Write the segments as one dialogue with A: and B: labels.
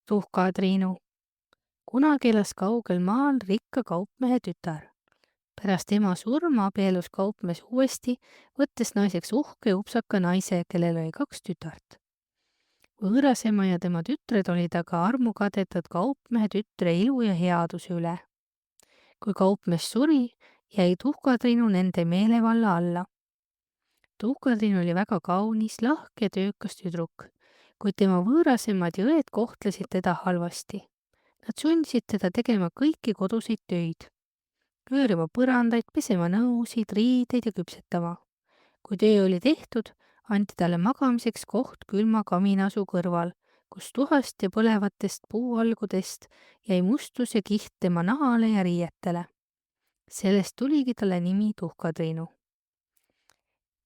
A: Tuhka-Triinu. Kunagi elas kaugel maal rikka kaupmehe tütar. Pärast ema surma abiellus kaupmees uuesti, võttes naiseks uhke upsaka naise, kellel oli 2 tütart. Võõrasema ja tema tütred olid aga armukadetud kaupmehe tütre ilu ja headuse üle. Kui kaupmees suri, jäi Tuhka-Triinu nende meelevalla alla. Tuhka-Triinu oli väga kaunis, lahke ja töökas tüdruk, kuid tema võõrasemad ja õed kohtlesid teda halvasti. Nad sundisid teda tegema kõiki koduseid töid, köörima põrandaid, pesema nõusid, riideid ja küpsetama. Kui töö oli tehtud, anti talle magamiseks koht külma kaminasu kõrval, kus tuhast ja põlevatest puualgudest jäi mustus ja kiht tema nahale ja riietele. Sellest tuligi talle nimi Tuhka-Triinu.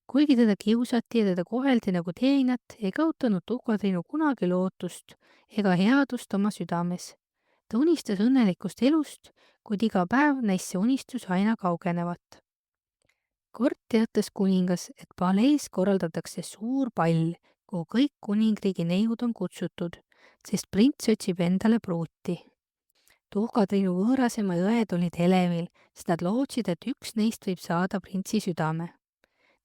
A: Kuigi teda kiusati ja teda koheldi nagu teenijat, ei kaotanud Tuhka-Triinu kunagi lootust ega headust oma südames. Ta unistas õnnelikust elust, kuid iga päev näis see unistus aina kaugenevat. Kord teatas kuningas, et palees korraldatakse suur pall, kuhu kõik kuningriigi neiud on kutsutud, sest prints otsib endale pruuti. Tuhka-Triinu võõrasema ja õed olid elevil, sest nad lootsid, et üks neist võib saada printsi südame.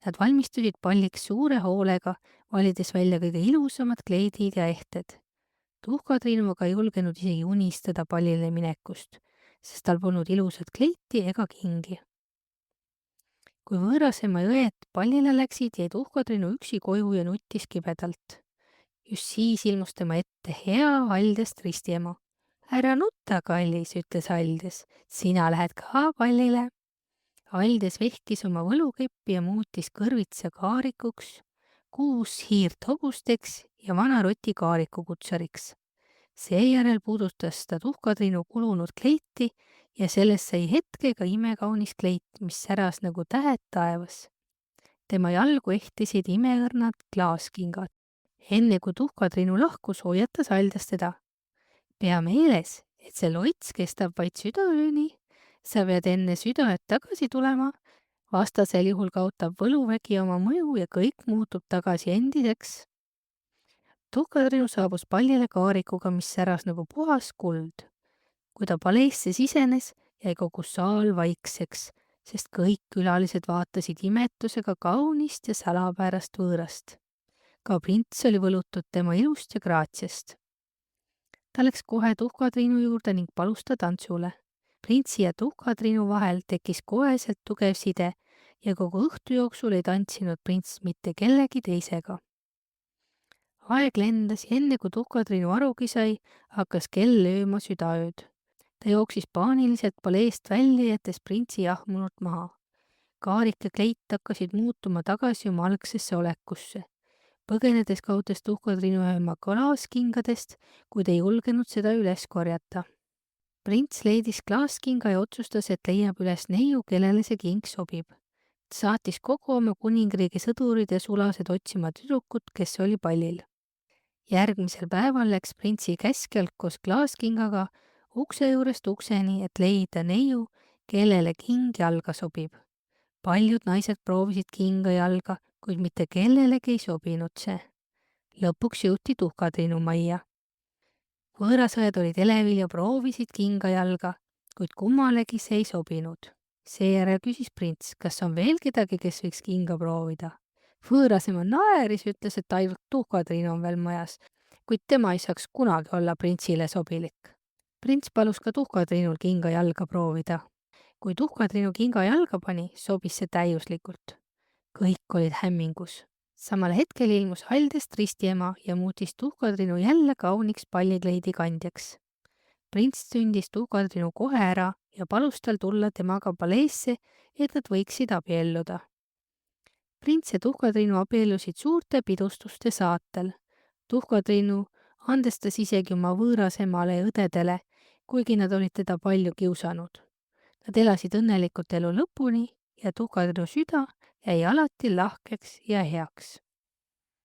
A: Nad valmistusid palliks suure hoolega, valides välja kõige ilusamad kleidid ja ehted. Tuhka-Triinu aga ei julgenud isegi unistada pallile minekust, sest tal polnud ilusat kleiti ega kingi. Kui võõrasema ja õed pallile läksid, jäi Tuhka-Triinu üksi koju ja nuttis kibedalt. Just siis ilmus tema ette hea Aldest ristiema. Ära nutta, kallis, ütles Aldes, sina lähed ka pallile. Aldes vehkis oma võlukeppi ja muutis kõrvitsa kaarikuks, 6 hiirt hobusteks ja vana roti kaarikukutsariks. Seejärel puudutas ta Tuhka-Triinu kulunud kleiti ja sellest sai hetkega imekaunis kleit, mis säras nagu tähed taevas. Tema jalgu ehtisid imeõrnad klaaskingad. Enne kui Tuhka-Triinu lahkus, hoiatas Aldes teda. Pea meeles, et see loits kestab vaid südaööni. Sa pead enne südaööd tagasi tulema, vastasel juhul kaotab võluvägi oma mõju ja kõik muutub tagasi endiseks. Tuhka-Triinu saabus pallile kaarikuga, mis säras nagu puhas kuld. Kui ta paleesse sisenes, jäi kogu saal vaikseks, sest kõik külalised vaatasid imetusega kaunist ja salapärast võõrast. Ka prints oli võlutud tema ilust ja graatsiast. Ta läks kohe Tuhka-Triinu juurde ning palus ta tantsule. Printsi ja Tuhka-Triinu vahel tekkis koheselt tugev side ja kogu õhtu jooksul ei tantsinud prints mitte kellegi teisega. Aeg lendas ja enne kui Tuhka-Triinu arugi sai, hakkas kell lööma südaööd. Ta jooksis paaniliselt paleest välja, jättes printsi jahmunult maha. Kaarik ja kleit hakkasid muutuma tagasi oma algsesse olekusse. Põgenedes kaotas Tuhka-Triinu ühe oma klaaskingadest, kuid ei julgenud seda üles korjata. Prints leidis klaaskinga ja otsustas, et leiab üles neiu, kellele see king sobib. Ta saatis kogu oma kuningriigi sõdurid ja sulased otsima tüdrukut, kes oli pallil. Järgmisel päeval läks printsi käskjalt koos klaaskingaga ukse juurest ukseni, et leida neiu, kellele king jalga sobib. Paljud naised proovisid kinga jalga, kuid mitte kellelegi ei sobinud see. Lõpuks jõuti Tuhka-Triinu majja. Võõrasõed olid elevil ja proovisid kinga jalga, kuid kummalegi see ei sobinud. Seejärel küsis prints, kas on veel kedagi, kes võiks kinga proovida. Võõrasema naeris, ütles, et ainult Tuhka-Triinu on veel majas, kuid tema ei saaks kunagi olla printsile sobilik. Prints palus ka Tuhka-Triinul kinga jalga proovida. Kui Tuhka-Triinu kinga jalga pani, sobis see täiuslikult. Kõik olid hämmingus. Samal hetkel ilmus Aldest ristiema ja muutis Tuhka-Triinu jälle kauniks pallikleidi kandjaks. Prints tundis Tuhka-Triinu kohe ära ja palus tal tulla temaga paleesse, et nad võiksid abielluda. Prints ja Tuhka-Triinu abiellusid suurte pidustuste saatel. Tuhka-Triinu andestas isegi oma võõrasemale ja õdedele, kuigi nad olid teda palju kiusanud. Nad elasid õnnelikult elu lõpuni ja Tuhka-Triinu süda jäi alati lahkeks ja heaks.